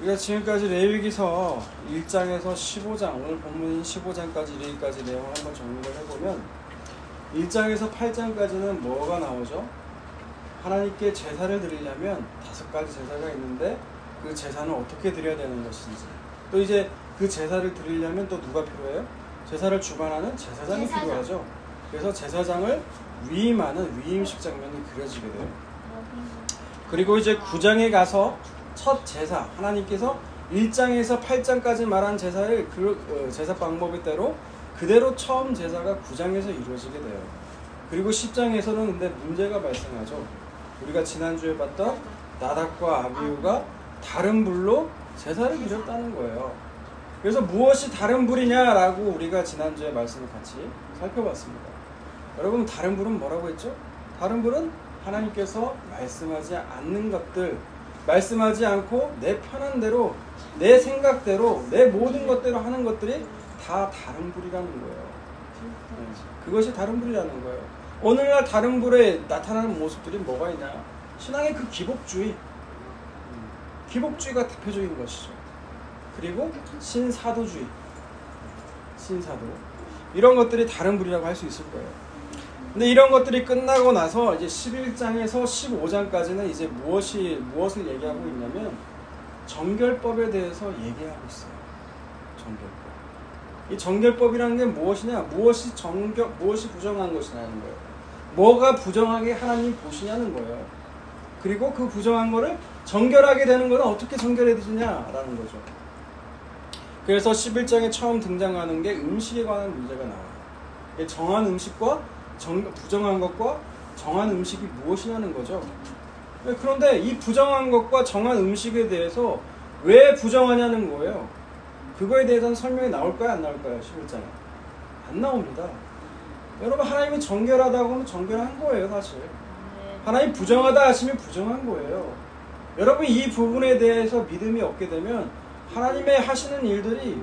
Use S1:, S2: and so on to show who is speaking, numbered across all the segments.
S1: 우리가 지금까지 레위기서 1장에서 15장, 오늘 본문인 15장까지 이르기까지 내용을 한번 정리를 해보면 1장에서 8장까지는 뭐가 나오죠? 하나님께 제사를 드리려면 5가지 제사가 있는데 그 제사는 어떻게 드려야 되는 것인지, 또 이제 그 제사를 드리려면 또 누가 필요해요? 제사를 주관하는 제사장이 필요하죠. 그래서 제사장을 위임하는 위임식 장면이 그려지게 돼요. 그리고 이제 9장에 가서 첫 제사, 하나님께서 1장에서 8장까지 말한 제사를 제사 방법대로 그대로 처음 제사가 9장에서 이루어지게 돼요. 그리고 10장에서는 근데 문제가 발생하죠. 우리가 지난주에 봤던 나답과 아비후가 다른 불로 제사를 드렸다는 거예요. 그래서 무엇이 다른 불이냐라고 우리가 지난주에 말씀을 같이 살펴봤습니다. 여러분, 다른 불은 뭐라고 했죠? 다른 불은 하나님께서 말씀하지 않는 것들, 말씀하지 않고 내 편한 대로, 내 생각대로, 내 모든 것대로 하는 것들이 다 다른 불이라는 거예요. 그것이 다른 불이라는 거예요. 오늘날 다른 불에 나타나는 모습들이 뭐가 있냐? 신앙의 그 기복주의, 기복주의가 대표적인 것이죠. 그리고 신사도주의, 신사도, 이런 것들이 다른 불이라고 할 수 있을 거예요. 근데 이런 것들이 끝나고 나서 이제 11장에서 15장까지는 이제 무엇을 얘기하고 있냐면 정결법에 대해서 얘기하고 있어요. 정결법. 이 정결법이라는 게 무엇이냐? 무엇이 부정한 것이냐는 거예요. 뭐가 부정하게 하나님 보시냐는 거예요. 그리고 그 부정한 거를 정결하게 되는 거는 어떻게 정결해지냐라는 거죠. 그래서 11장에 처음 등장하는 게 음식에 관한 문제가 나와요. 정한 음식과 부정한 것과 정한 음식이 무엇이냐는 거죠. 그런데 이 부정한 것과 정한 음식에 대해서 왜 부정하냐는 거예요. 그거에 대해서는 설명이 나올까요? 안 나올까요? 11장에 안 나옵니다. 여러분, 하나님이 정결하다고 하면 정결한 거예요. 사실 하나님 부정하다 하시면 부정한 거예요. 여러분, 이 부분에 대해서 믿음이 없게 되면 하나님의 하시는 일들이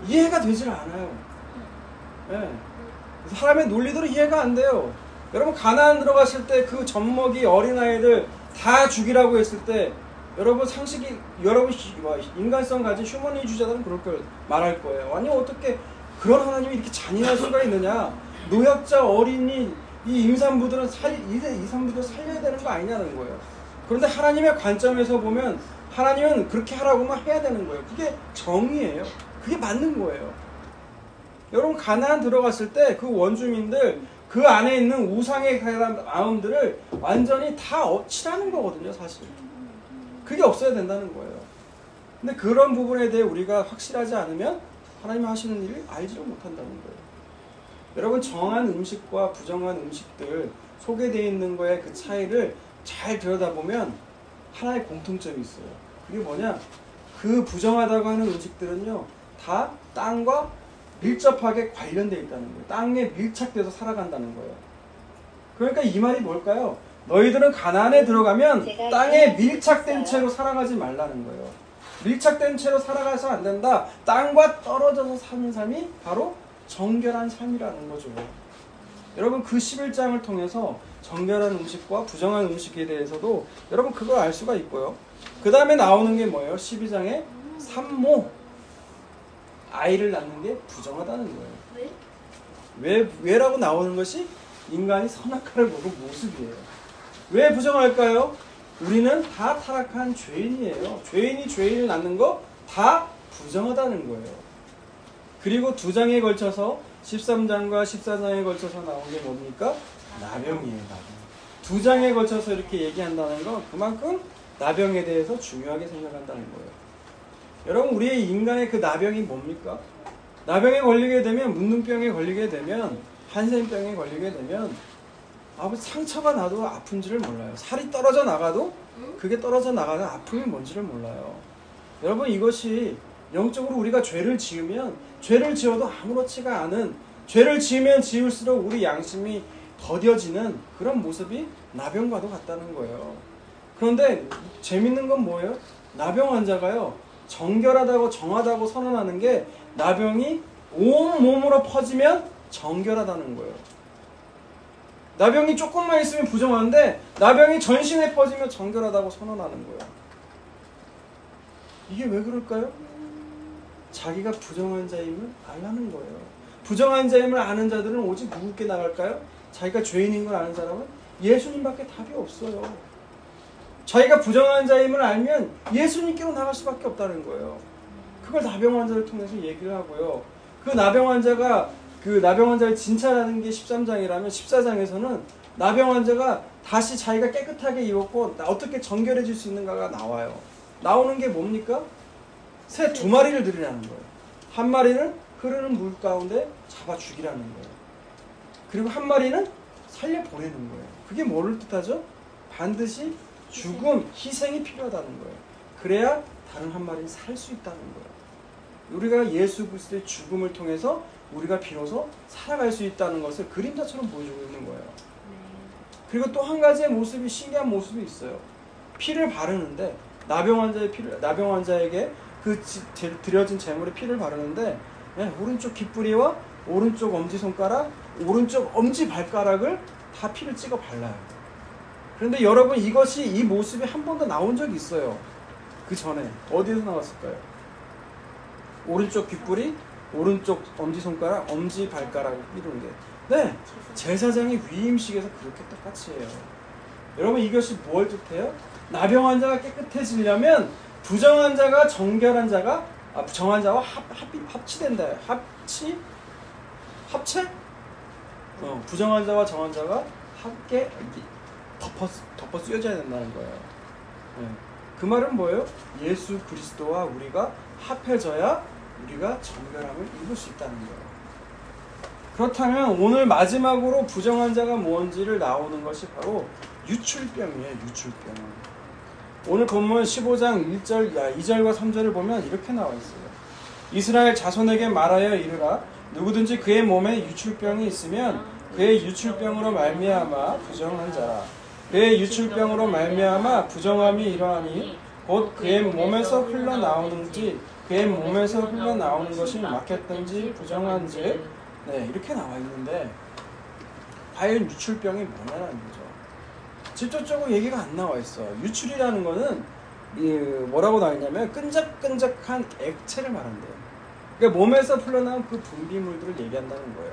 S1: 이해가 되질 않아요. 네. 사람의 논리대로 이해가 안 돼요. 여러분, 가나안 들어갔을 때 그 젖먹이 어린아이들 다 죽이라고 했을 때 여러분 여러분 인간성 가진 휴머니주의자들은 그럴 걸 말할 거예요. 아니, 어떻게 그런 하나님이 이렇게 잔인할 수가 있느냐? 노약자, 어린이, 이 임산부들은 살려야 되는 거 아니냐는 거예요. 그런데 하나님의 관점에서 보면 하나님은 그렇게 하라고만 해야 되는 거예요. 그게 정의예요. 그게 맞는 거예요. 여러분, 가나안 들어갔을 때 그 원주민들, 그 안에 있는 우상에 관한 마음들을 완전히 다 치라는 거거든요. 사실 그게 없어야 된다는 거예요. 근데 그런 부분에 대해 우리가 확실하지 않으면 하나님이 하시는 일을 알지를 못한다는 거예요. 여러분, 정한 음식과 부정한 음식들 소개되어 있는 거에 그 차이를 잘 들여다보면 하나의 공통점이 있어요. 그게 뭐냐? 그 부정하다고 하는 음식들은요, 다 땅과 밀접하게 관련되어 있다는 거예요. 땅에 밀착돼서 살아간다는 거예요. 그러니까 이 말이 뭘까요? 너희들은 가나안에 들어가면 땅에 밀착된 채로 살아가지 말라는 거예요. 밀착된 채로 살아가서 안 된다. 땅과 떨어져서 사는 삶이 바로 정결한 삶이라는 거죠. 여러분, 그 11장을 통해서 정결한 음식과 부정한 음식에 대해서도 여러분 그걸 알 수가 있고요. 그 다음에 나오는 게 뭐예요? 12장에 산모, 아이를 낳는 게 부정하다는 거예요. 왜라고 나오는 것이 인간이 선악과를 먹은 모습이에요. 왜 부정할까요? 우리는 다 타락한 죄인이에요. 죄인이 죄인을 낳는 거 다 부정하다는 거예요. 그리고 2장에 걸쳐서 13장과 14장에 걸쳐서 나온 게 뭡니까? 나병이에요. 나병. 2장에 걸쳐서 이렇게 얘기한다는 건 그만큼 나병에 대해서 중요하게 생각한다는 거예요. 여러분, 우리의 인간의 그 나병이 뭡니까? 나병에 걸리게 되면, 문둥병에 걸리게 되면, 한센병에 걸리게 되면 상처가 나도 아픈지를 몰라요. 살이 떨어져 나가도 그게 떨어져 나가는 아픔이 뭔지를 몰라요. 여러분, 이것이 영적으로 우리가 죄를 지으면 죄를 지어도 아무렇지가 않은, 죄를 지으면 지을수록 우리 양심이 더뎌지는 그런 모습이 나병과도 같다는 거예요. 그런데 재밌는 건 뭐예요? 나병 환자가요, 정결하다고 정하다고 선언하는 게 나병이 온 몸으로 퍼지면 정결하다는 거예요. 나병이 조금만 있으면 부정하는데 나병이 전신에 퍼지면 정결하다고 선언하는 거예요. 이게 왜 그럴까요? 자기가 부정한 자임을 알라는 거예요. 부정한 자임을 아는 자들은 오직 누구께 나갈까요? 자기가 죄인인 걸 아는 사람은 예수님밖에 답이 없어요. 자기가 부정한 자임을 알면 예수님께로 나갈 수밖에 없다는 거예요. 그걸 나병 환자를 통해서 얘기를 하고요. 그 나병 환자를 진찰하는 게 13장이라면 14장에서는 나병 환자가 다시 자기가 깨끗하게 입었고 어떻게 정결해질 수 있는가가 나와요. 나오는 게 뭡니까? 새 2마리를 들이라는 거예요. 한 마리는 흐르는 물 가운데 잡아 죽이라는 거예요. 그리고 한 마리는 살려보내는 거예요. 그게 뭐를 뜻하죠? 반드시 죽음, 희생이 필요하다는 거예요. 그래야 다른 한 마리는 살 수 있다는 거예요. 우리가 예수 그리스도의 죽음을 통해서 우리가 비로소 살아갈 수 있다는 것을 그림자처럼 보여주고 있는 거예요. 그리고 또 한 가지의 모습이, 신기한 모습이 있어요. 피를 바르는데 나병 환자에게 그 드려진 제물에 피를 바르는데 오른쪽 귓부리와 오른쪽 엄지손가락, 오른쪽 엄지발가락을 다 피를 찍어 발라요. 그런데 여러분, 이 모습이 한 번도 나온 적이 있어요. 그 전에 어디에서 나왔을까요? 오른쪽 귓부리, 오른쪽 엄지손가락, 엄지발가락을 삐르는 게. 네, 제사장의 위임식에서 그렇게 똑같이 해요. 여러분, 이것이 뭘 뜻해요? 나병 환자가 깨끗해지려면 부정한 자가 정결한 자가 정한 자와 합치된다. 합체? 부정한 자와 정한 자가 함께 덮어 쓰여져야 된다는 거예요. 네. 그 말은 뭐예요? 예수 그리스도와 우리가 합해져야 우리가 정결함을 입을 수 있다는 거예요. 그렇다면 오늘 마지막으로 부정한 자가 뭔지를 나오는 것이 바로 유출병이에요. 유출병. 오늘 본문 15장 2절과 3절을 보면 이렇게 나와 있어요. 이스라엘 자손에게 말하여 이르라. 누구든지 그의 몸에 유출병이 있으면 그의 유출병으로 말미암아 부정한 자라. 그의 유출병으로 말미암아 부정함이 이러하니 곧 그의 몸에서 흘러나오는지 그의 몸에서 흘러나오는 것이 막혔든지 부정한즉. 네, 이렇게 나와 있는데 과연 유출병이 뭐냐는 거죠. 직접적으로 얘기가 안 나와 있어. 유출이라는 거는 뭐라고 나와 있냐면 끈적끈적한 액체를 말한대요. 그러니까 몸에서 흘러나온 그 분비물들을 얘기한다는 거예요.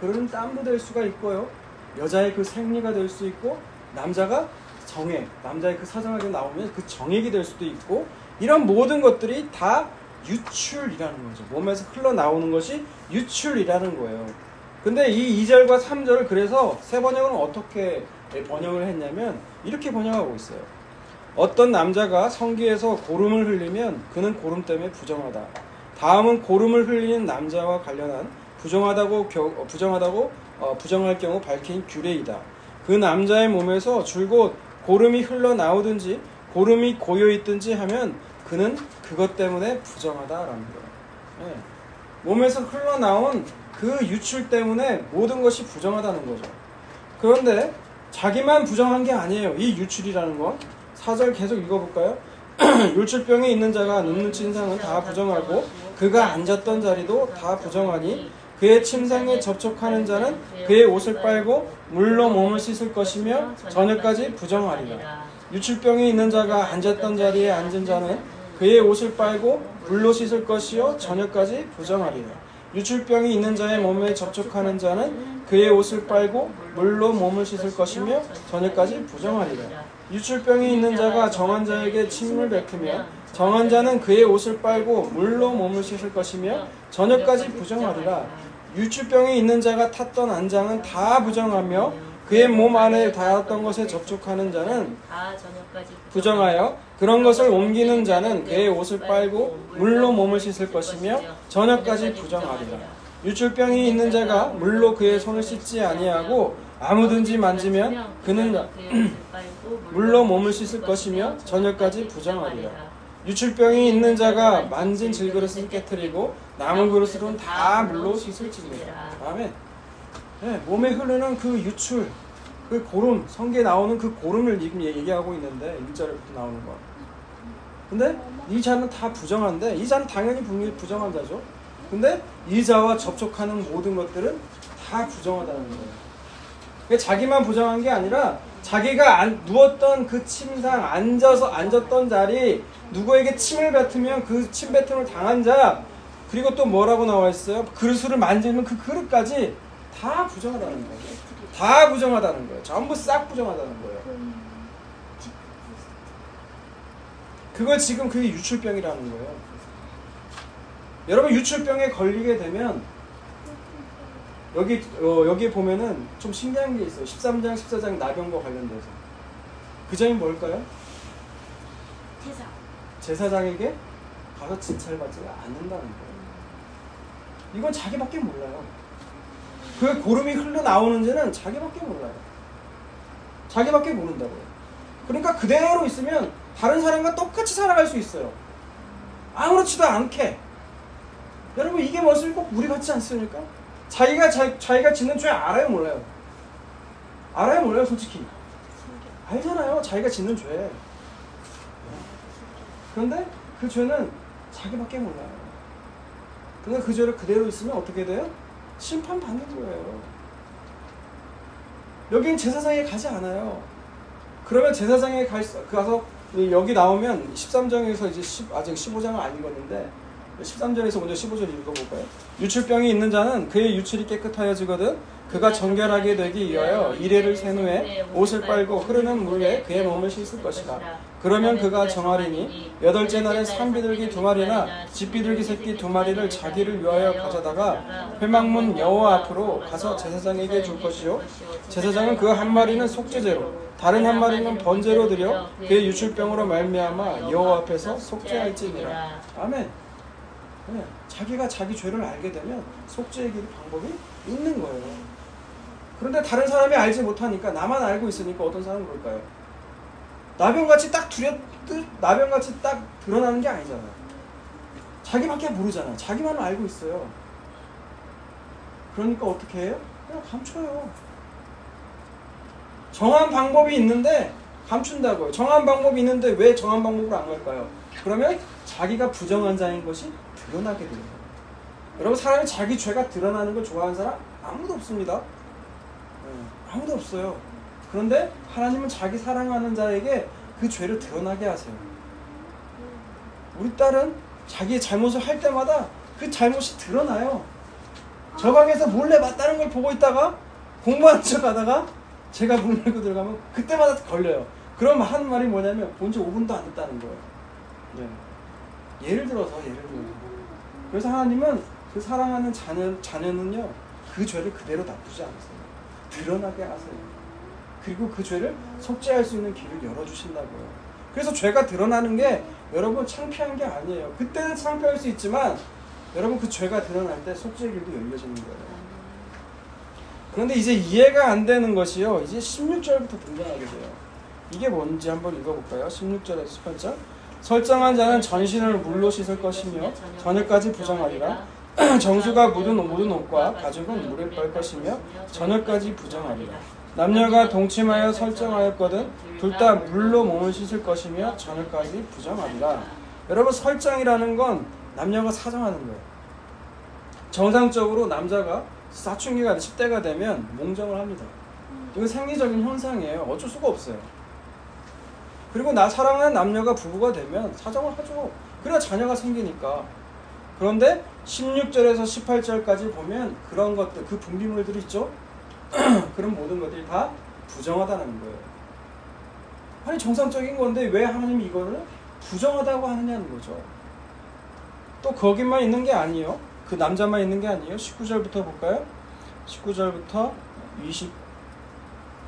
S1: 그런 땀도 될 수가 있고요. 여자의 그 생리가 될 수 있고, 남자가 정액, 남자의 그 사정하게 나오면 그 정액이 될 수도 있고, 이런 모든 것들이 다 유출이라는 거죠. 몸에서 흘러나오는 것이 유출이라는 거예요. 근데 이 2절과 3절을 그래서 새 번역은 어떻게 번역을 했냐면 이렇게 번역하고 있어요. 어떤 남자가 성기에서 고름을 흘리면 그는 고름 때문에 부정하다. 다음은 고름을 흘리는 남자와 관련한 부정할 경우 밝힌 규례이다. 그 남자의 몸에서 줄곧 고름이 흘러나오든지 고름이 고여있든지 하면 그는 그것 때문에 부정하다라는 거예요. 네. 몸에서 흘러나온 그 유출 때문에 모든 것이 부정하다는 거죠. 그런데 자기만 부정한 게 아니에요. 이 유출이라는 건. 4절 계속 읽어볼까요? 유출병이 있는 자가 눕는 침상은 다 부정하고 그가 앉았던 자리도 다 부정하니 그의 침상에 접촉하는 자는 그의 옷을 빨고 물로 몸을 씻을 것이며 저녁까지 부정하리라. 유출병이 있는 자가 앉았던 자리에 앉은 자는 그의 옷을 빨고 물로 씻을 것이요 저녁까지 부정하리라. 유출병이 있는 자의 몸에 접촉하는 자는 그의 옷을 빨고 물로 몸을 씻을 것이며 저녁까지 부정하리라. 유출병이 있는 자가 정한 자에게 침을 뱉으며 정한 자는 그의 옷을 빨고 물로 몸을 씻을 것이며 저녁까지 부정하리라. 유출병이 있는 자가 탔던 안장은 다 부정하며 그의 몸 안에 닿았던 것에 접촉하는 자는 부정하여 그런 것을 옮기는 자는 그의 옷을 빨고 물로 몸을 씻을 것이며 저녁까지 부정하리라. 유출병이 있는 자가 물로 그의 손을 씻지 아니하고 아무든지 만지면 그는 물로 몸을 씻을 것이며 저녁까지 부정하리라. 유출병이 있는 자가 만진 질그릇을 깨트리고 남은 그릇으로는 다 물로 씻을지니라. 아멘. 네, 몸에 흐르는 그 유출, 그 고름, 성경에 나오는 그 고름을 지금 얘기하고 있는데 1절부터 나오는 거. 근데 이 자는 다 부정한데 이 자는 당연히 부정한 자죠. 근데 이 자와 접촉하는 모든 것들은 다 부정하다는 거예요. 그러니까 자기만 부정한 게 아니라 자기가 누웠던 그 침상, 앉았던 자리, 누구에게 침을 뱉으면 그 침 뱉음을 당한 자, 그리고 또 뭐라고 나와 있어요? 그릇을 만지면 그 그릇까지 다 부정하다는 거예요. 다 부정하다는 거예요. 전부 싹 부정하다는 거예요. 그걸 지금 그게 유출병이라는 거예요. 여러분 유출병에 걸리게 되면 여기 보면은 좀 신기한 게 있어요. 13장, 14장 나병과 관련돼서. 그 점이 뭘까요? 제사장에게 가서 진찰받지 않는다는 거예요. 이건 자기밖에 몰라요. 그 고름이 흘러나오는지는 자기밖에 몰라요. 자기밖에 모른다고요. 그러니까 그대로 있으면 다른 사람과 똑같이 살아갈 수 있어요. 아무렇지도 않게. 여러분 이게 무엇을 꼭 우리 같지 않습니까? 자기가 짓는 죄 알아요 몰라요? 알아요 몰라요 솔직히? 알잖아요 자기가 짓는 죄. 그런데 그 죄는 자기밖에 몰라요. 그러니까 그 죄를 그대로 있으면 어떻게 돼요? 심판받는 거예요. 여긴 제사장에 가지 않아요. 그러면 제사장에 가서 여기 나오면 13장에서 이제 아직 15장을 안 읽었는데 13절에서 먼저 15절 읽어볼까요? 유출병이 있는 자는 그의 유출이 깨끗하여지거든 그가 정결하게 되기 위하여 이레를 센 후에 옷을 빨고 흐르는 물에 그의 몸을 씻을 것이다. 그러면 그가 정하리니 여덟째 날에 산비둘기 2마리나 집비둘기 새끼 2마리를 자기를 위하여 가져다가 회막문 여호와 앞으로 가서 제사장에게 줄 것이요 제사장은 그 한 마리는 속죄제로 다른 한 마리는 번제로 드려 그의 유출병으로 말미암아 여호와 앞에서 속죄할지니라. 아멘. 네, 자기가 자기 죄를 알게 되면 속죄의 방법이 있는 거예요. 그런데 다른 사람이 알지 못하니까 나만 알고 있으니까 어떤 사람은 그럴까요? 나병같이 딱 드러나는 게 아니잖아요. 자기밖에 모르잖아요. 자기만 알고 있어요. 그러니까 어떻게 해요? 그냥 감춰요. 정한 방법이 있는데 감춘다고요. 정한 방법이 있는데 왜 정한 방법으로 안 갈까요? 그러면 자기가 부정한 자인 것이 드러나게 돼요. 여러분 사람이 자기 죄가 드러나는 걸 좋아하는 사람 아무도 없습니다. 아무도 없어요. 그런데 하나님은 자기 사랑하는 자에게 그 죄를 드러나게 하세요. 우리 딸은 자기의 잘못을 할 때마다 그 잘못이 드러나요. 저 방에서 몰래 맞다는 걸 보고 있다가 공부하는 척 하다가 제가 문 열고 들어가면 그때마다 걸려요. 그럼 하는 말이 뭐냐면 본 지 5분도 안 됐다는 거예요. 네. 예를 들어서 그래서 하나님은 그 사랑하는 자녀는요 그 죄를 그대로 놔두지 않으세요. 드러나게 하세요. 그리고 그 죄를 속죄할 수 있는 길을 열어주신다고요. 그래서 죄가 드러나는 게 여러분 창피한 게 아니에요. 그때는 창피할 수 있지만 여러분 그 죄가 드러날 때 속죄의 길도 열려지는 거예요. 그런데 이제 이해가 안 되는 것이요 이제 16절부터 등장하게 돼요. 이게 뭔지 한번 읽어볼까요? 16절에서 18절. 설정한 자는 전신을 물로 씻을 것이며 저녁까지 부정하리라. 정수가 묻은 옷과 가죽은 물을 뺄 것이며 저녁까지 부정하리라. 남녀가 동침하여 설정하였거든 둘 다 물로 몸을 씻을 것이며 저녁까지 부정하리라. 여러분 설정이라는 건 남녀가 사정하는 거예요. 정상적으로 남자가 사춘기가 10대가 되면 몽정을 합니다. 이건 생리적인 현상이에요. 어쩔 수가 없어요. 그리고 나 사랑하는 남녀가 부부가 되면 사정을 하죠. 그래야 자녀가 생기니까. 그런데 16절에서 18절까지 보면 그런 것들, 그 분비물들이 있죠? 그런 모든 것들이 다 부정하다는 거예요. 아니 정상적인 건데 왜 하나님이 이거를 부정하다고 하느냐는 거죠. 또 거기만 있는 게 아니에요. 그 남자만 있는 게 아니에요. 19절부터 볼까요? 19절부터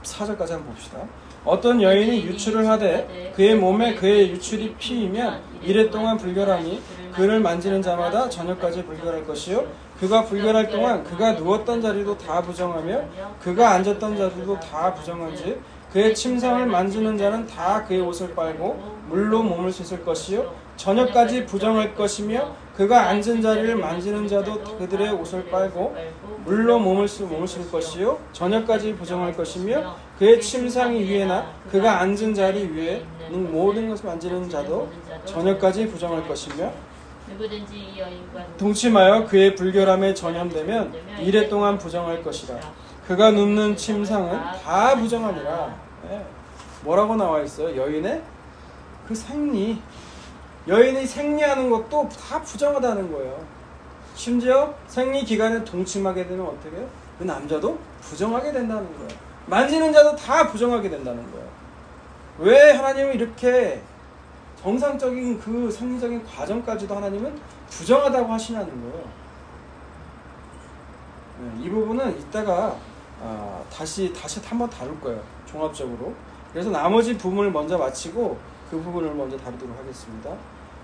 S1: 24절까지 한번 봅시다. 어떤 여인이 유출을 하되 그의 몸에 그의 유출이 피이면 이래 동안 불결하니 그를 만지는 자마다 저녁까지 불결할 것이요 그가 불결할 동안 그가 누웠던 자리도 다 부정하며 그가 앉았던 자리도 다 부정한즉 그의 침상을 만지는 자는 다 그의 옷을 빨고 물로 몸을 씻을 것이요 저녁까지 부정할 것이며 그가 앉은 자리를 만지는 자도 그들의 옷을 빨고 물로 몸을 씻을 것이요 저녁까지 부정할 것이며 그의 침상이 위에나 그가 앉은 자리 위에 모든 것을 만지는 자도 저녁까지 부정할 것이며 동침하여 그의 불결함에 전염되면 이래 동안 부정할 것이라. 그가 눕는 침상은 다 부정하니라. 예. 뭐라고 나와 있어요? 여인의 그 생리. 여인이 생리하는 것도 다 부정하다는 거예요. 심지어 생리 기간에 동침하게 되면 어떻게 해요? 그 남자도 부정하게 된다는 거예요. 만지는 자도 다 부정하게 된다는 거예요. 왜 하나님은 이렇게 정상적인 그 생리적인 과정까지도 하나님은 부정하다고 하시냐는 거예요. 네, 이 부분은 이따가 다시 한번 다룰 거예요. 종합적으로. 그래서 나머지 부분을 먼저 마치고 그 부분을 먼저 다루도록 하겠습니다.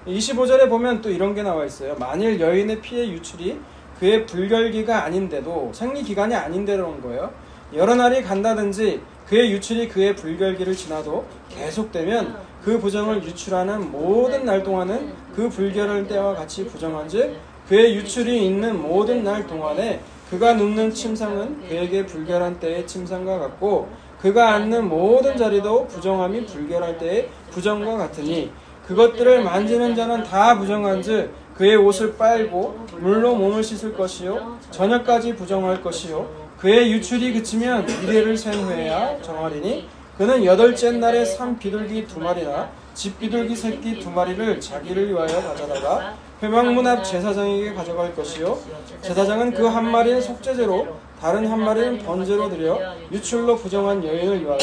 S1: 25절에 보면 또 이런 게 나와 있어요. 만일 여인의 피의 유출이 그의 불결기가 아닌데도 생리기간이 아닌데도 그런 거예요. 여러 날이 간다든지 그의 유출이 그의 불결기를 지나도 계속되면 그 부정을 유출하는 모든 날 동안은 그 불결할 때와 같이 부정한즉 그의 유출이 있는 모든 날 동안에 그가 눕는 침상은 그에게 불결한 때의 침상과 같고 그가 앉는 모든 자리도 부정함이 불결할 때의 부정과 같으니 그것들을 만지는 자는 다 부정한즉 그의 옷을 빨고 물로 몸을 씻을 것이요 저녁까지 부정할 것이요 그의 유출이 그치면 이래를 센 후에야 정하리니 그는 8째 날에 산 비둘기 2마리나 집 비둘기 새끼 2마리를 자기를 위하여 가져다가 회막문 앞 제사장에게 가져갈 것이요 제사장은 그 한 마리는 속죄제로 다른 한 마리는 번제로 드려 유출로 부정한 여인을 위하여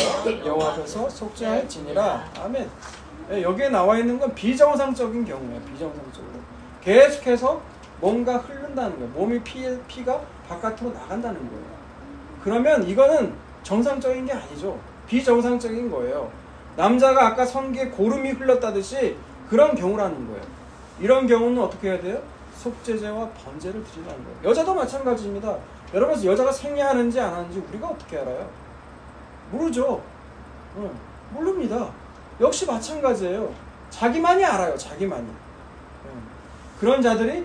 S1: 여호와 앞에서 속죄할지니라. 아멘. 여기에 나와 있는 건 비정상적인 경우예요. 비정상적으로 계속해서 뭔가 흐른다는 거예요. 몸이 피가 바깥으로 나간다는 거예요. 그러면 이거는 정상적인 게 아니죠. 비정상적인 거예요. 남자가 아까 성기에 고름이 흘렀다듯이 그런 경우라는 거예요. 이런 경우는 어떻게 해야 돼요? 속죄제와 번제를 드리라는 거예요. 여자도 마찬가지입니다. 여러분, 여자가 생리하는지 안 하는지 우리가 어떻게 알아요? 모르죠. 모릅니다. 역시 마찬가지예요. 자기만이 알아요. 자기만이. 그런 자들이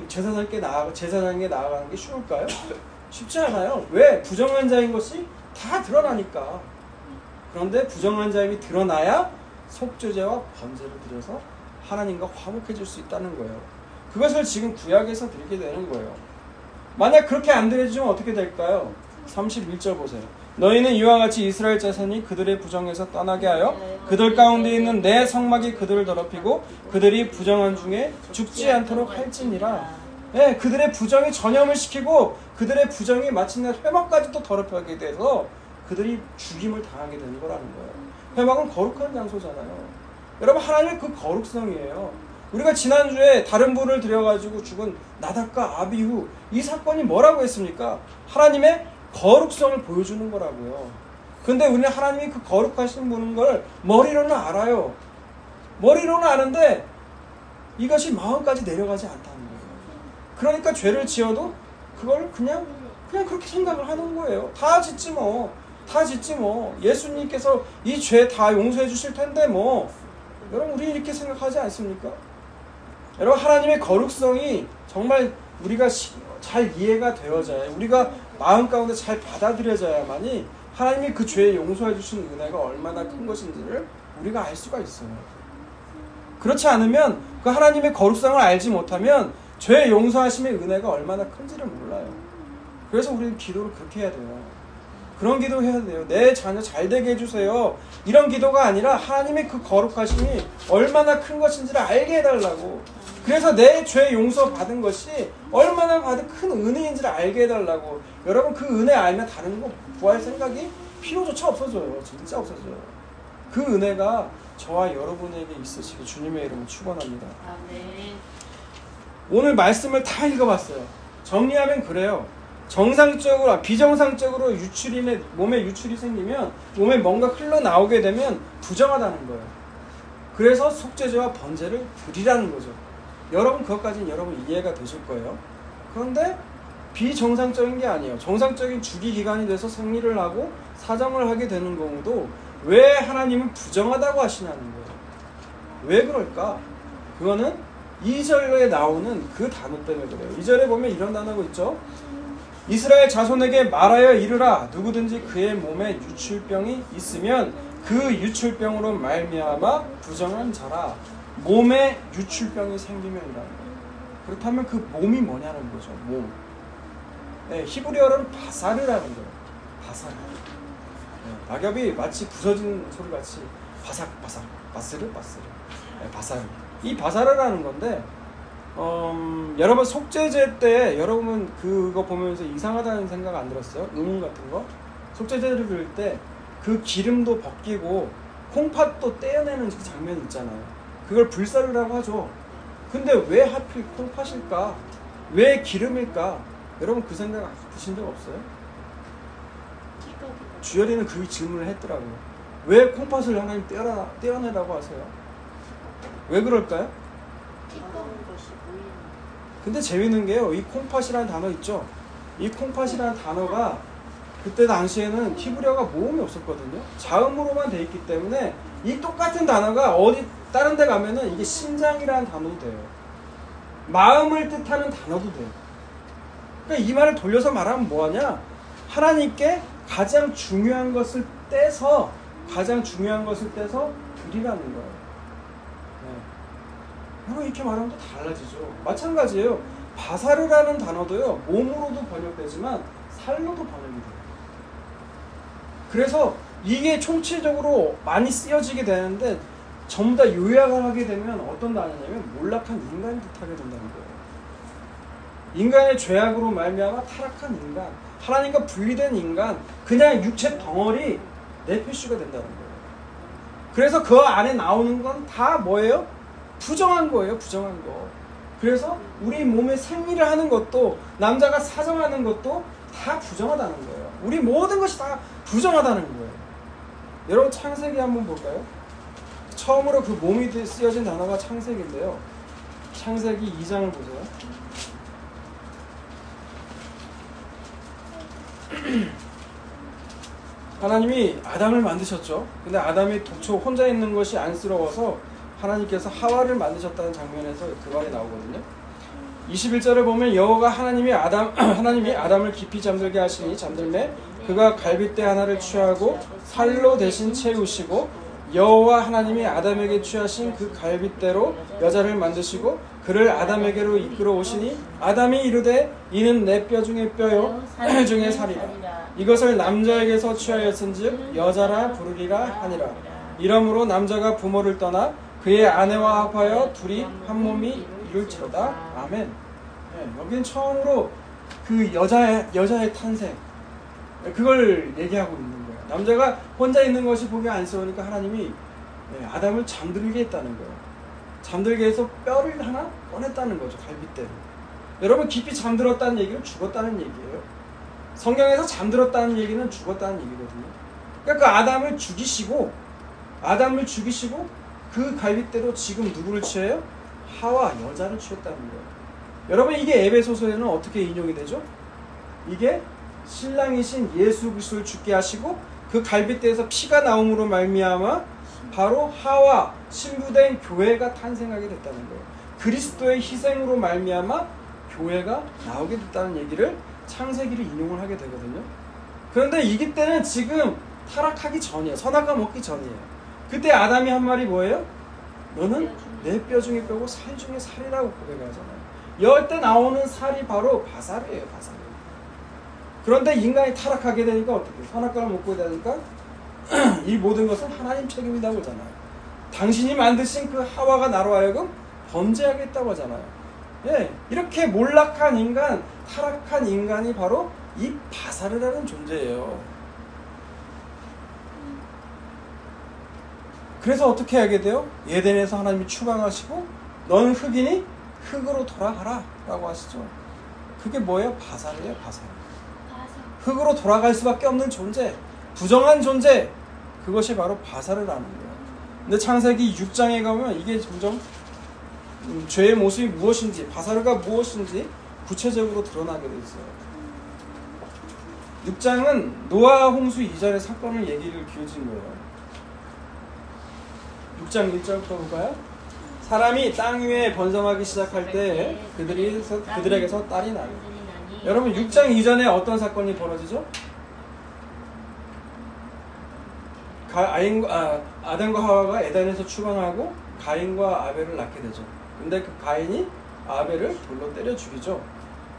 S1: 제사장에게 나아가는 게 쉬울까요? 쉽지 않아요. 왜? 부정한 자인 것이 다 드러나니까. 그런데 부정한 자임이 드러나야 속죄제와 번제를 드려서 하나님과 화목해질 수 있다는 거예요. 그것을 지금 구약에서 드리게 되는 거예요. 만약 그렇게 안 드려주면 어떻게 될까요? 31절 보세요. 너희는 이와 같이 이스라엘 자손이 그들의 부정에서 떠나게 하여 그들 가운데 있는 내 성막이 그들을 더럽히고 그들이 부정한 중에 죽지 않도록 할지니라. 네, 그들의 부정이 전염을 시키고 그들의 부정이 마침내 회막까지 또 더럽히게 돼서 그들이 죽임을 당하게 되는 거라는 거예요. 회막은 거룩한 장소잖아요. 여러분, 하나님의 그 거룩성이에요. 우리가 지난주에 다른 분을 들여가지고 죽은 나답과 아비후, 이 사건이 뭐라고 했습니까? 하나님의 거룩성을 보여주는 거라고요. 근데 우리는 하나님이 그 거룩하신 분인 걸 머리로는 알아요. 머리로는 아는데 이것이 마음까지 내려가지 않다는 거예요. 그러니까 죄를 지어도 그걸 그냥 그렇게 생각을 하는 거예요. 다 짓지 뭐. 예수님께서 이 죄 다 용서해 주실 텐데 뭐. 여러분, 우리 이렇게 생각하지 않습니까? 여러분, 하나님의 거룩성이 정말 우리가 잘 이해가 되어져야, 우리가 마음 가운데 잘 받아들여져야만이 하나님이 그 죄 용서해 주신 은혜가 얼마나 큰 것인지를 우리가 알 수가 있어요. 그렇지 않으면 그 하나님의 거룩성을 알지 못하면 죄 용서하심의 은혜가 얼마나 큰지를 몰라요. 그래서 우리는 기도를 그렇게 해야 돼요. 그런 기도 해야 돼요. 내 자녀 잘 되게 해주세요. 이런 기도가 아니라 하나님의 그 거룩하심이 얼마나 큰 것인지를 알게 해달라고. 그래서 내 죄 용서 받은 것이 얼마나 받은 큰 은혜인지를 알게 해달라고. 여러분, 그 은혜 알면 다른 거 구할 생각이 필요조차 없어져요. 진짜 없어져요. 그 은혜가 저와 여러분에게 있으시길 주님의 이름으로 축원합니다. 아멘. 오늘 말씀을 다 읽어봤어요. 정리하면 그래요. 정상적으로, 비정상적으로 몸에 유출이 생기면, 몸에 뭔가 흘러나오게 되면 부정하다는 거예요. 그래서 속죄제와 번제를 드리라는 거죠. 여러분, 그것까지는 여러분 이해가 되실 거예요. 그런데 비정상적인 게 아니에요. 정상적인 주기 기간이 돼서 생리를 하고 사정을 하게 되는 경우도 왜 하나님은 부정하다고 하시냐는 거예요. 왜 그럴까? 그거는 2절에 나오는 그 단어 때문에 그래요. 2절에 보면 이런 단어가 있죠. 이스라엘 자손에게 말하여 이르라. 누구든지 그의 몸에 유출병이 있으면 그 유출병으로 말미암아 부정한 자라. 몸에 유출병이 생기면이라는 거예요. 그렇다면 그 몸이 뭐냐는 거죠. 몸. 네, 히브리어로는 바사르라는 거예요. 바사르. 낙엽이 마치 부서진 소리 같이 바삭바삭, 바스르 바사르. 이 바사르라는 건데 여러분 속죄제 때 여러분 그거 보면서 이상하다는 생각 안 들었어요? 의문 같은 거? 속죄제를 그릴 때 그 기름도 벗기고 콩팥도 떼어내는 그 장면 있잖아요. 그걸 불사르라고 하죠. 근데 왜 하필 콩팥일까? 왜 기름일까? 여러분 그 생각 드신 적 없어요? 주열이는 그 질문을 했더라고요. 왜 콩팥을 하나님 떼어내라고 하세요? 왜 그럴까요? 근데 재밌는 게요, 이 콩팥이라는 단어 있죠? 이 콩팥이라는 단어가 그때 당시에는 히브리어가 모음이 없었거든요. 자음으로만 돼 있기 때문에 이 똑같은 단어가 어디 다른 데 가면은 이게 심장이라는 단어도 돼요. 마음을 뜻하는 단어도 돼요. 그러니까 이 말을 돌려서 말하면 뭐하냐? 하나님께 가장 중요한 것을 떼서 드리라는 거예요. 네. 이렇게 말하면 또 달라지죠. 마찬가지예요. 바사르라는 단어도요, 몸으로도 번역되지만 살로도 번역이 돼요. 그래서 이게 총체적으로 많이 쓰여지게 되는데 전부 다 요약을 하게 되면 어떤 단어냐면 몰락한 인간이 뜻하게 된다는 거예요. 인간의 죄악으로 말미암아 타락한 인간, 하나님과 분리된 인간, 그냥 육체 덩어리 내 표시가 된다는 거예요. 그래서 그 안에 나오는 건 다 뭐예요? 부정한 거예요. 부정한 거. 그래서 우리 몸에 생리를 하는 것도, 남자가 사정하는 것도 다 부정하다는 거예요. 우리 모든 것이 다 부정하다는 거예요. 여러분 창세기 한번 볼까요? 처음으로 그 몸이 쓰여진 단어가 창세기인데요. 창세기 2장을 보세요. 하나님이 아담을 만드셨죠. 근데 아담이 독초 혼자 있는 것이 안쓰러워서 하나님께서 하와를 만드셨다는 장면에서 그 말이 나오거든요. 21절을 보면 여호와가 하나님이 아담을 깊이 잠들게 하시니 잠들매 그가 갈빗대 하나를 취하고 살로 대신 채우시고 여호와 하나님이 아담에게 취하신 그 갈빗대로 여자를 만드시고 그를 아담에게로 이끌어 오시니 아담이 이르되 이는 내 뼈 중에 뼈요 살 중에 살이라. 이것을 남자에게서 취하였은즉 여자라 부르리라 하니라. 이러므로 남자가 부모를 떠나 그의 아내와 합하여 둘이 한 몸이 이룰지로다. 아멘. 네, 여기는 처음으로 그 여자의 탄생, 그걸 얘기하고 있는 거예요. 남자가 혼자 있는 것이 보기 안쓰러우니까 하나님이 아담을 잠들게 했다는 거예요. 잠들게 해서 뼈를 하나 꺼냈다는 거죠. 갈빗대로. 여러분 깊이 잠들었다는 얘기는 죽었다는 얘기예요. 성경에서 잠들었다는 얘기는 죽었다는 얘기거든요. 그러니까 그 아담을 죽이시고 그 갈빗대로 지금 누구를 취해요? 하와, 여자를 취했다는 거예요. 여러분 이게 에베소서에는 어떻게 인용이 되죠? 이게 신랑이신 예수 그리스도를 죽게 하시고 그 갈빗대에서 피가 나옴으로 말미암아 바로 하와, 신부된 교회가 탄생하게 됐다는 거예요. 그리스도의 희생으로 말미암아 교회가 나오게 됐다는 얘기를 창세기를 인용을 하게 되거든요. 그런데 이기 때는 지금 타락하기 전이에요. 선악과 먹기 전이에요. 그때 아담이 한 말이 뭐예요? 너는 내 뼈 중에 뼈고 살 중에 살이라고 고백하잖아요. 이때 나오는 살이 바로 바사르예요. 바사르. 그런데 인간이 타락하게 되니까 어떻게? 선악과를 먹고 되니까 이 모든 것은 하나님 책임이라고 하잖아요. 당신이 만드신 그 하와가 나로 하여금 범죄하겠다고 하잖아요. 예, 이렇게 몰락한 인간, 타락한 인간이 바로 이 바사르라는 존재예요. 그래서 어떻게 하게 돼요? 에덴에서 하나님이 추방하시고 너는 흙이니 흙으로 돌아가라 라고 하시죠. 그게 뭐예요? 바사르예요. 바사르. 흙으로 돌아갈 수밖에 없는 존재, 부정한 존재, 그것이 바로 바사르라는 거예요. 근데 창세기 6장에 가면 이게 점점 죄의 모습이 무엇인지, 바사르가 무엇인지 구체적으로 드러나게 돼 있어요. 6장은 노아 홍수 이전의 사건을 얘기를 기울인 거예요. 6장 1절부터 볼까요? 사람이 땅 위에 번성하기 시작할 때 그들에게서 딸이 나요. 여러분 6장 이전에 어떤 사건이 벌어지죠? 아담과 하와가 에덴에서 추방하고 가인과 아벨을 낳게 되죠. 근데 그 가인이 아벨을 돌로 때려 죽이죠.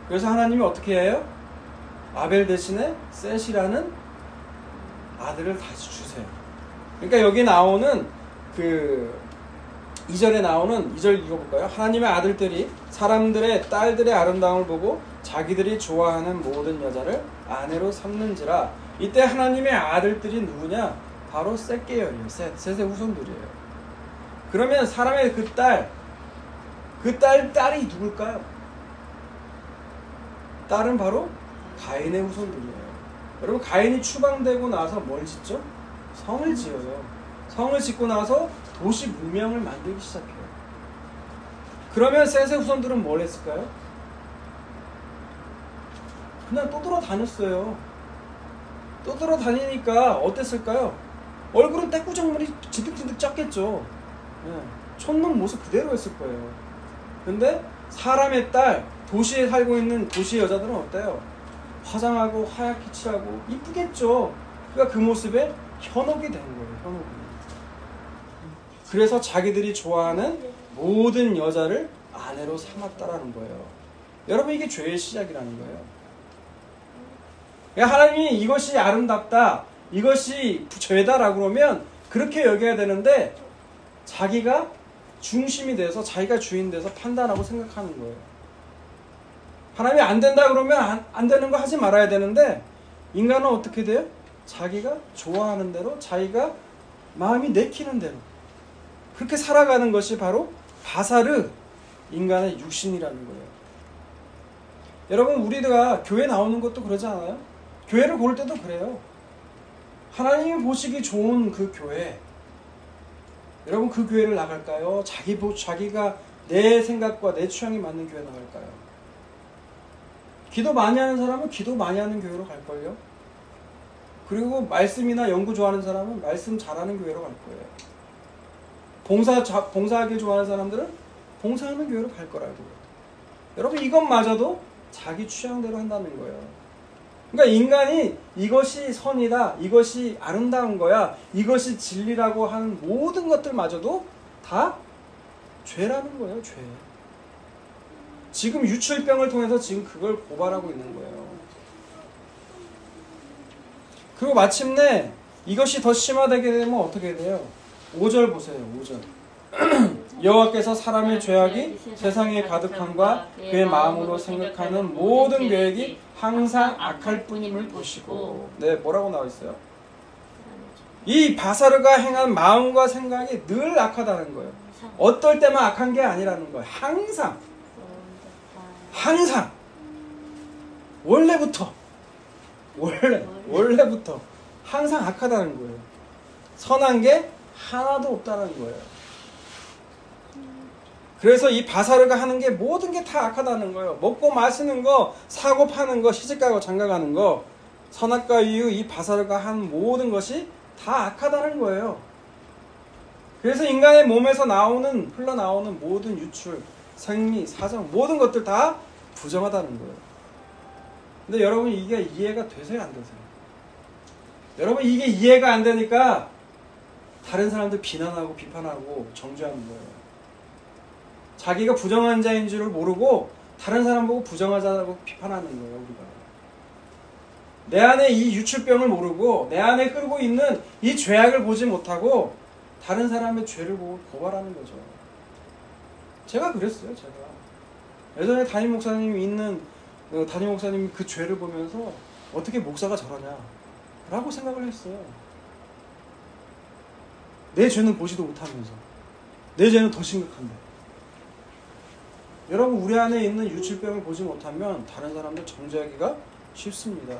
S1: 그래서 하나님이 어떻게 해요? 아벨 대신에 셋이라는 아들을 다시 주세요. 그러니까 여기 나오는 그 2절에 나오는 2절 읽어볼까요? 하나님의 아들들이 사람들의 딸들의 아름다움을 보고 자기들이 좋아하는 모든 여자를 아내로 삼는지라. 이때 하나님의 아들들이 누구냐? 바로 셋 계열이에요. 셋의 후손들이에요. 그러면 사람의 딸이 누굴까요? 딸은 바로 가인의 후손들이에요. 여러분, 가인이 추방되고 나서 뭘 짓죠? 성을 지어요. 성을 짓고 나서 도시 문명을 만들기 시작해요. 그러면 셋의 후손들은 뭘 했을까요? 그냥 떠돌아다녔어요. 떠돌아다니니까 어땠을까요? 얼굴은 떼꾸정물이 지득지득 쪘겠죠. 촌놈 모습 그대로 했을 거예요. 근데 사람의 딸, 도시에 살고 있는 도시 여자들은 어때요? 화장하고 하얗게 칠하고 이쁘겠죠. 그러니까 그 모습에 현혹이 된 거예요. 현혹이. 그래서 자기들이 좋아하는 모든 여자를 아내로 삼았다라는 거예요. 여러분, 이게 죄의 시작이라는 거예요. 하나님이 이것이 아름답다, 이것이 죄다라고 그러면 그렇게 여겨야 되는데 자기가 중심이 돼서 자기가 주인 돼서 판단하고 생각하는 거예요. 하나님이 안 된다 그러면 안 되는 거 하지 말아야 되는데 인간은 어떻게 돼요? 자기가 좋아하는 대로, 자기가 마음이 내키는 대로 그렇게 살아가는 것이 바로 바사르, 인간의 육신이라는 거예요. 여러분, 우리가 교회 나오는 것도 그러지 않아요? 교회를 고를 때도 그래요. 하나님이 보시기 좋은 그 교회, 여러분, 그 교회를 나갈까요? 자기가 내 생각과 내 취향이 맞는 교회 나갈까요? 기도 많이 하는 사람은 기도 많이 하는 교회로 갈걸요? 그리고 말씀이나 연구 좋아하는 사람은 말씀 잘하는 교회로 갈 거예요. 봉사하길 좋아하는 사람들은 봉사하는 교회로 갈 거라고요. 여러분, 이것마저도 자기 취향대로 한다는 거예요. 그러니까 인간이 이것이 선이다, 이것이 아름다운 거야, 이것이 진리라고 하는 모든 것들마저도 다 죄라는 거예요. 죄. 지금 유출병을 통해서 지금 그걸 고발하고 있는 거예요. 그리고 마침내 이것이 더 심화되게 되면 어떻게 돼요? 5절 보세요. 5절. 여호와께서 사람의 죄악이 세상에 가득함과 그의 마음으로 생각하는 모든 계획이 항상 악할 뿐임을 보시고. 네, 뭐라고 나와 있어요? 이 바사르가 행한 마음과 생각이 늘 악하다는 거예요. 어떨 때만 악한 게 아니라는 거예요. 항상 원래부터 항상 악하다는 거예요. 선한 게 하나도 없다는 거예요. 그래서 이 바사르가 하는 게 모든 게 다 악하다는 거예요. 먹고 마시는 거, 사고 파는 거, 시집가고 장가가는 거, 선악과 이유, 이 바사르가 한 모든 것이 다 악하다는 거예요. 그래서 인간의 몸에서 흘러나오는 모든 유출, 생리, 사정, 모든 것들 다 부정하다는 거예요. 근데 여러분, 이게 이해가 되세요, 안 되세요? 여러분, 이게 이해가 안 되니까 다른 사람들 비난하고 비판하고 정죄하는 거예요. 자기가 부정한 자인 줄을 모르고 다른 사람 보고 부정하자고 비판하는 거예요. 우리가 내 안에 이 유출병을 모르고 내 안에 끌고 있는 이 죄악을 보지 못하고 다른 사람의 죄를 보고 고발하는 거죠. 제가 그랬어요. 제가 예전에 담임 목사님이 그 죄를 보면서 어떻게 목사가 저러냐 라고 생각을 했어요. 내 죄는 보지도 못하면서 내 죄는 더 심각한데. 여러분, 우리 안에 있는 유출병을 보지 못하면 다른 사람들 정죄하기가 쉽습니다.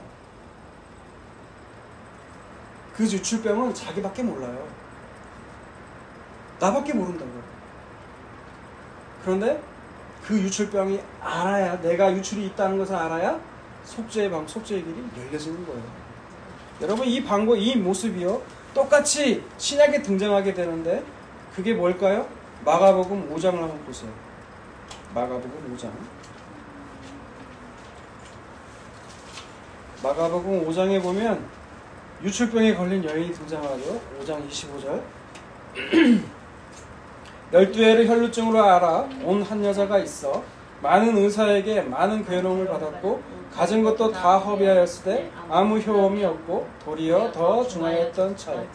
S1: 그 유출병은 자기밖에 몰라요. 나밖에 모른다고요. 그런데 그 유출병이 알아야, 내가 유출이 있다는 것을 알아야 속죄의 길이 열려지는 거예요. 여러분, 이 모습이요, 똑같이 신약에 등장하게 되는데 그게 뭘까요? 마가복음 5장을 한번 보세요. 마가복음 5장. 마가복음 5장에 보면 유출병에 걸린 여인이 등장하죠. 5장 25절. 12회를 혈루증으로 앓아 온 한 여자가 있어 많은 의사에게 많은 괴로움을 받았고 가진 것도 다 허비하였을 때 아무 효험이 없고 도리어 더 중하였던 차에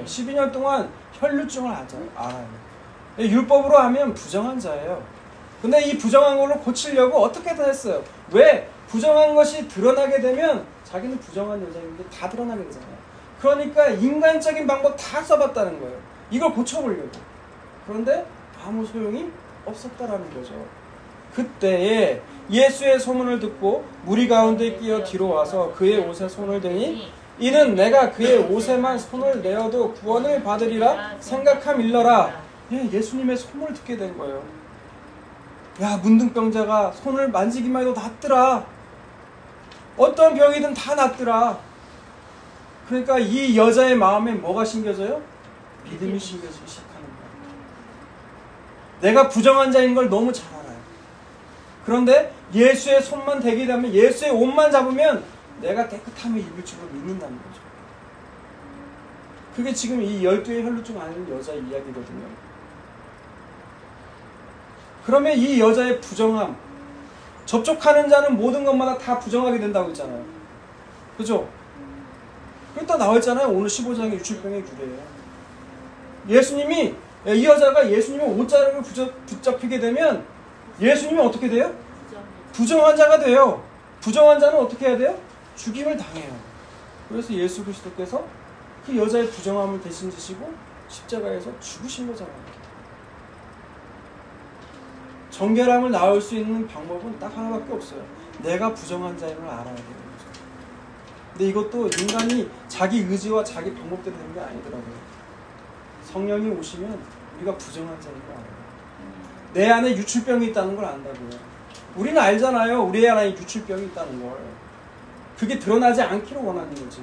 S1: 12년 동안 혈루증을 알아요. 율법으로 하면 부정한 자예요. 근데 이 부정한 걸로 고치려고 어떻게든 했어요. 왜? 부정한 것이 드러나게 되면 자기는 부정한 여자인데 다 드러나게 되잖아요. 그러니까 인간적인 방법 다 써봤다는 거예요. 이걸 고쳐보려고. 그런데 아무 소용이 없었다라는 거죠. 그때에 예수의 소문을 듣고 무리 가운데 끼어 뒤로 와서 그의 옷에 손을 대니 이는 내가 그의 옷에만 손을 내어도 구원을 받으리라 생각함일러라. 예수님의 소문을 듣게 된 거예요. 야, 문둥병자가 손을 만지기만 해도 낫더라. 어떤 병이든 다 낫더라. 그러니까 이 여자의 마음에 뭐가 심겨져요? 믿음이 심겨지기 시작하는 거예요. 내가 부정한 자인 걸 너무 잘 알아요. 그런데 예수의 손만 대게 되면, 예수의 옷만 잡으면 내가 깨끗함을 입을 줄을 믿는다는 거죠. 그게 지금 이 12의 혈루증 앓는 여자의 이야기거든요. 그러면 이 여자의 부정함, 접촉하는 자는 모든 것마다 다 부정하게 된다고 했잖아요. 그죠? 그리고 또 나와있잖아요. 오늘 15장의 유출병의 규례예요. 예수님이, 이 여자가 예수님의 옷자락을 붙잡히게 되면 예수님은 어떻게 돼요? 부정한 자가 돼요. 부정한 자는 어떻게 해야 돼요? 죽임을 당해요. 그래서 예수 그리스도께서 그 여자의 부정함을 대신 지시고 십자가에서 죽으신 거잖아요. 정결함을 낳을 수 있는 방법은 딱 하나밖에 없어요. 내가 부정한 자임을 알아야 되는 거죠. 근데 이것도 인간이 자기 의지와 자기 방법대로 되는 게 아니더라고요. 성령이 오시면 우리가 부정한 자인 걸 알아요. 내 안에 유출병이 있다는 걸 안다고요. 우리는 알잖아요. 우리 안에 유출병이 있다는 걸. 그게 드러나지 않기를 원하는 거지.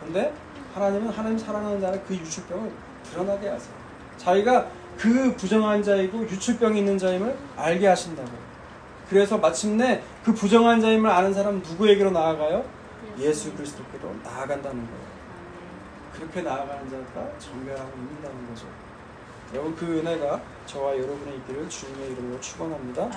S1: 근데 하나님은 하나님 사랑하는 자는 그 유출병을 드러나게 하세요. 자기가 그 부정한 자이고 유출병이 있는 자임을 알게 하신다고. 그래서 마침내 그 부정한 자임을 아는 사람은 누구에게로 나아가요? 예수 그리스도께로 나아간다는 거예요. 그렇게 나아가는 자가 정결함을 입는다는 거죠. 여러분, 그 은혜가 저와 여러분의 있기를 주님의 이름으로 축원합니다.